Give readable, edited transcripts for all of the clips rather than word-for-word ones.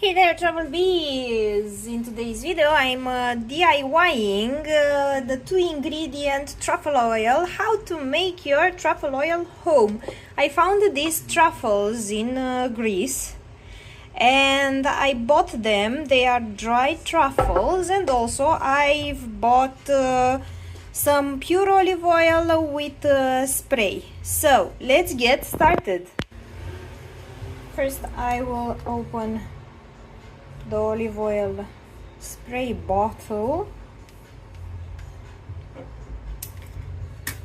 Hey there, Truffle Bees! In today's video, I'm DIYing the 2-ingredient truffle oil, how to make your truffle oil home. I found these truffles in Greece and I bought them. They are dry truffles, and also I've bought some pure olive oil with spray. So let's get started. First, I will open the olive oil spray bottle,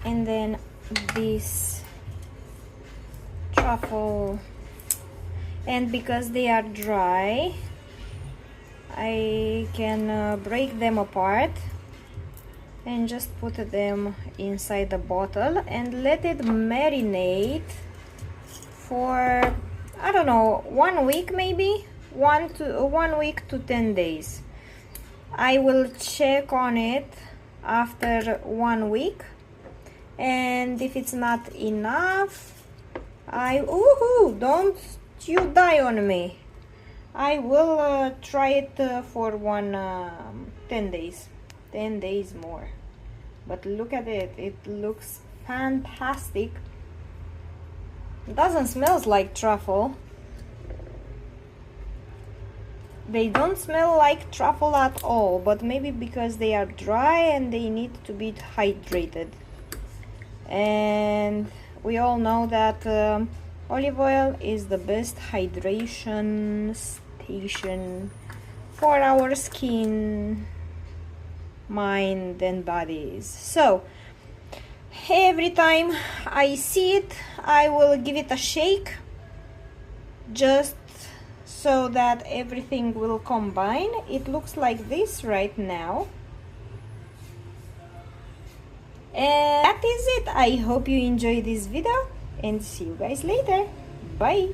and then this truffle, and because they are dry I can break them apart and just put them inside the bottle and let it marinate for, I don't know, 1 week maybe. 1 week to 10 days. I will check on it after 1 week, and if it's not enough, don't you die on me, I will try it for 10 days more. But look at it, it looks fantastic. It doesn't smell like truffle. They don't smell like truffle at all, but maybe because they are dry and they need to be hydrated. And we all know that olive oil is the best hydration station for our skin, mind and bodies. So every time I see it, I will give it a shake, just so that everything will combine. It looks like this right now. And that is it. I hope you enjoyed this video and see you guys later. Bye.